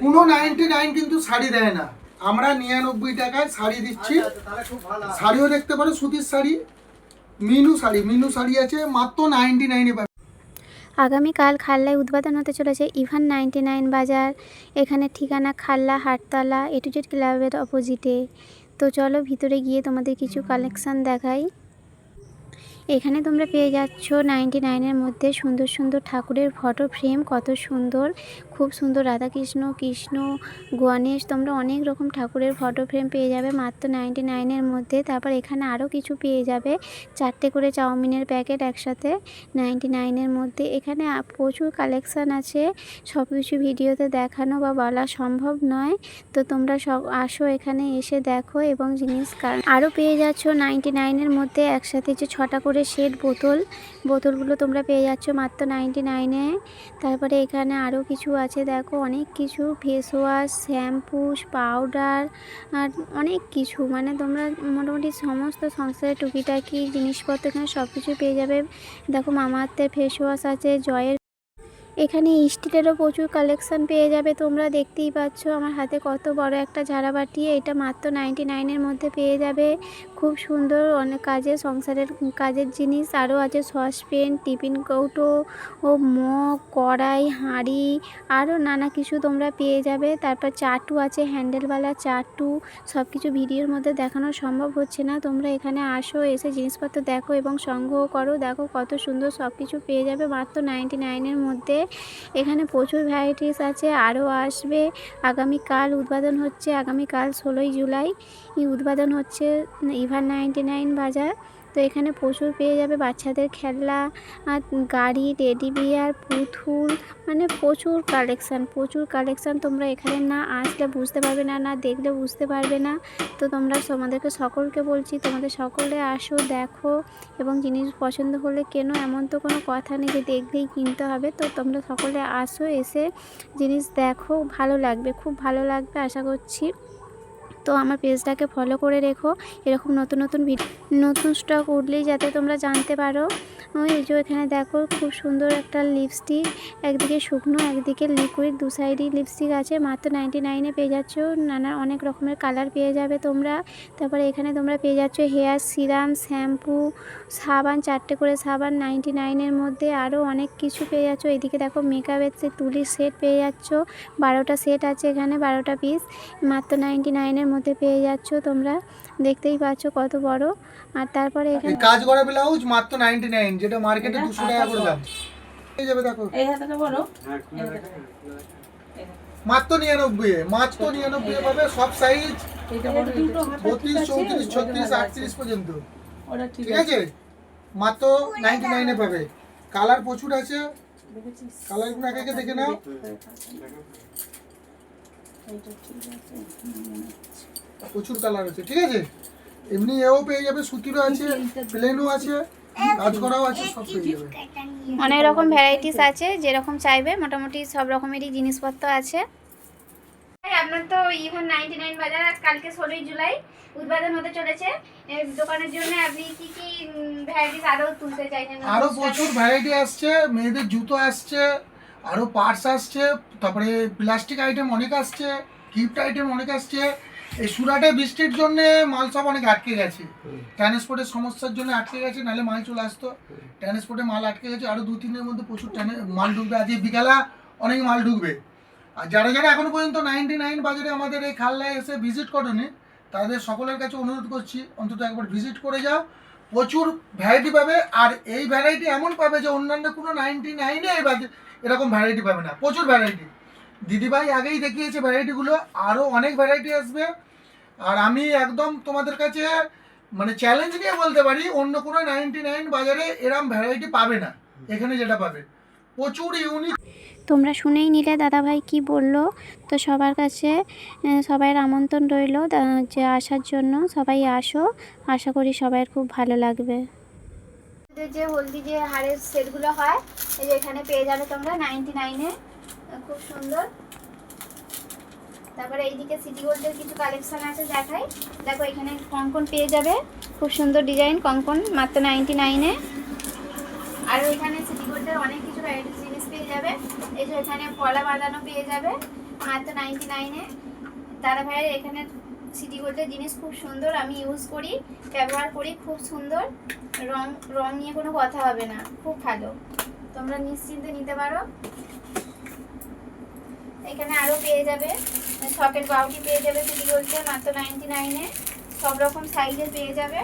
কোনো 99 কিন্তু শাড়ি দেয় না, আমরা 99 টাকায় শাড়ি দিচ্ছি। শাড়িও দেখতে পারো, সুতির শাড়ি, মিনু শাড়ি আছে মাত্র 99-এ পাবে। আগামীকাল খাল্লায় উদ্বোধন হতে চলেছে ইভান 99 বাজার। এখানে ঠিকানা খাল্লা হাটতলা A to Z ক্লাবের অপোজিটে। তো চলো ভিতরে গিয়ে তোমাদের কিছু কালেকশান দেখাই। এখানে তোমরা পেয়ে যাচ্ছ 99-এর মধ্যে সুন্দর সুন্দর ঠাকুরের ফটো ফ্রেম, কত সুন্দর, খুব সুন্দর রাধাকৃষ্ণ, কৃষ্ণ, গণেশ, তোমরা অনেক রকম ঠাকুরের ফটো ফ্রেম পেয়ে যাবে মাত্র 99-এর মধ্যে। তারপর এখানে আরও কিছু পেয়ে যাবে, 4টে করে চাউমিনের প্যাকেট একসাথে 99-এর মধ্যে। এখানে প্রচুর কালেকশান আছে, সব কিছু ভিডিওতে দেখানো বা বলা সম্ভব নয়। তো তোমরা সব আসো, এখানে এসে দেখো এবং জিনিস আরও পেয়ে যাচ্ছ 99-এর মধ্যে একসাথে যে 6টা করে সেট বোতলগুলো তোমরা পেয়ে যাচ্ছ মাত্র 99-এ। তারপরে এখানে আরও কিছু আছে, দেখো অনেক কিছু, ফেস ওয়াশ, শ্যাম্পু, পাউডার আর অনেক কিছু, মানে তোমরা মোটামুটি সমস্ত সংসারের টুকিটাকি জিনিসপত্র এখানে সব কিছু পেয়ে যাবে। দেখো মামাআর্থের ফেস ওয়াশ আছে, জয়ের। এখানে স্টিলেরও প্রচুর কালেকশান পেয়ে যাবে, তোমরা দেখতেই পাচ্ছ আমার হাতে কত বড় একটা ঝাড়াবাটি, এটা মাত্র 99-এর মধ্যে পেয়ে যাবে। খুব সুন্দর অনেক কাজের, সংসারের কাজের জিনিস আরও আছে, সসপ্যান, টিফিন কৌটো ও মগ, কড়াই, হাঁড়ি, আরও নানা কিছু তোমরা পেয়ে যাবে। তারপর চাটু আছে, হ্যান্ডেলওয়ালা চাটু, সব কিছু ভিডিওর মধ্যে দেখানো সম্ভব হচ্ছে না। তোমরা এখানে আসো, এসে জিনিসপত্র দেখো এবং সংগ্রহ করো। দেখো কত সুন্দর সব কিছু পেয়ে যাবে মাত্র 99-এর মধ্যে। এখানে প্রচুর ভ্যারাইটিস আছে, আরও আসবে। আগামীকাল উদ্বোধন হচ্ছে, আগামীকাল 16ই জুলাই উদ্বোধন হচ্ছে ইভান 99 বাজার। তো এখানে প্রচুর পেয়ে যাবে বাচ্চাদের খেলনা, আর গাড়ি, টেডি বিয়ার, পুতুল, মানে প্রচুর কালেকশান। তোমরা এখানে না আসলে বুঝতে পারবে না, না দেখলে বুঝতে পারবে না। তো তোমরা তোমাদেরকে সকলকে বলছি, তোমাদের সকলে আসো, দেখো এবং জিনিস পছন্দ হলে কেনো, এমন তো কোনো কথা নেই যে দেখলেই কিনতে হবে। তো তোমরা সকলে আসো, এসে জিনিস দেখো, ভালো লাগবে, খুব ভালো লাগবে আশা করছি। তো আমার পেজটাকে ফলো করে রেখো, এরকম নতুন নতুন স্টক উঠলেই যাতে তোমরা জানতে পারো। এই যে এখানে দেখো খুব সুন্দর একটা লিপস্টিক, একদিকে শুকনো একদিকে লিকুইড, দু সাইডই লিপস্টিক আছে, মাত্র 99-এ পেয়ে যাচ্ছ। নানা অনেক রকমের কালার পেয়ে যাবে তোমরা। তারপরে এখানে তোমরা পেয়ে যাচ্ছ হেয়ার সিরাম, শ্যাম্পু, সাবান, 4টে করে সাবান 99-এর মধ্যে, আরও অনেক কিছু পেয়ে যাচ্ছ। এদিকে দেখো মেকআপের তুলির সেট পেয়ে যাচ্ছ, 12টা সেট আছে এখানে, 12টা পিস মাত্র 99-এর মধ্যে পেয়ে যাচ্ছ। তোমরা দেখতেই পাচ্ছ কত বড়। আর তারপরে এখানে কাজ করা ব্লাউজ মাত্র 99, যেটা মার্কেটে 200 টাকা করে দাম পেয়ে যাবে। দেখো এই হাতাটা বড়, মাত্র 99 পাবে, সব সাইজ 32, 34, 36, 38 পর্যন্ত, ওটা ঠিক ঠিক আছে, মাত্র 99-এ পাবে। কালার প্রচুর আছে, কালারগুলো একে একে দেখে নাও। প্রচুর কালার আছে, ঠিক আছে। এমনি এও পেয়ে যাবে, সুতিরও আছে, প্লেনও আছে, কাজ করাও আছে, সব পেয়ে যাবে। অনেক রকম ভ্যারাইটিস আছে, যেরকম চাইবে মোটামুটি সব রকমেরই জিনিসপত্র আছে। আপনার তো ইভান 99 বাজার কালকে 16ই জুলাই উদ্বোধন হতে চলেছে। এই দোকানের জন্য আপনি কি কি ভ্যারাইটিস আরও তুলতে চাইছেন? আরও প্রচুর ভ্যারাইটি আসছে, মেয়েদের জুতো আসছে, আরও পার্স আসছে, তারপরে প্লাস্টিক আইটেম অনেক আসছে, গিফট আইটেম অনেক আসছে। এই সুরাটে বৃষ্টির জন্য মাল সব অনেক আটকে গেছে, ট্রান্সপোর্টের সমস্যার জন্য আটকে গেছে, নাহলে মাল চলে আসতো। ট্রান্সপোর্টে মাল আটকে গেছে, আরও 2-3 দিনের মধ্যে প্রচুর মাল ঢুকবে। আজকে বিকালে অনেক মাল ঢুকবে। আর যারা যারা এখনো পর্যন্ত 99 বাজারে আমাদের এই খাল্লায় এসে ভিজিট করেনি, তাদের সকলের কাছে অনুরোধ করছি অন্তত একবার ভিজিট করে যাও, প্রচুর ভ্যারাইটি পাবে। আর এই ভ্যারাইটি এমন পাবে যে অন্যান্য কোনো 99-এ এরকম ভ্যারাইটি পাবে না, প্রচুর ভ্যারাইটি। দিদিভাই আগেই দেখিয়েছে ভ্যারাইটিগুলো, আরও অনেক ভ্যারাইটি আসবে। আর আমি একদম তোমাদের কাছে মানে চ্যালেঞ্জ নিয়ে বলতে পারি, অন্য কোনো 99 বাজারে এরম ভ্যারাইটি পাবে না, এখানে যেটা পাবে প্রচুর ইউনিক। তোমরা শুনেই নিলে দাদাভাই কি বললো। তো সবার কাছে সবাইয়ের আমন্ত্রণ রইল যে আসার জন্য, সবাই আসো, আশা করি সবাইয়ের খুব ভালো লাগবে। যে হলদি যে হাড়ের সেটগুলো হয়, এই যে এখানে পেয়ে যাবে তোমরা 99-এ, খুব সুন্দর। তারপরে এইদিকে সিটি গোল্ডের কিছু কালেকশন আছে দেখাই। দেখো এখানে কঙ্কন পেয়ে যাবে, খুব সুন্দর ডিজাইন কঙ্কন মাত্র 99-এ। আর এখানে সিটি গোল্ডের অনেক কিছু ভ্যারাইটিস জিনিস পেয়ে যাবে। যাবে। এই যে এখানে পলা বাঁধানো পেয়ে যাবে মাত্র 99-এ। দাদা ভাইয়ের এখানে সিটি গোল্ডের জিনিস খুব সুন্দর, আমি ইউজ করি, ব্যবহার করি, খুব সুন্দর। রং রং নিয়ে কোনো কথা হবে না, খুব ভালো, তোমরা নিশ্চিন্তে নিতে পারো। এখানে আরও পেয়ে যাবে সকেট বাউটি পেয়ে যাবে সিটি গোল্ডে মাত্র 99-এ। সব রকম সাইজের পেয়ে যাবে।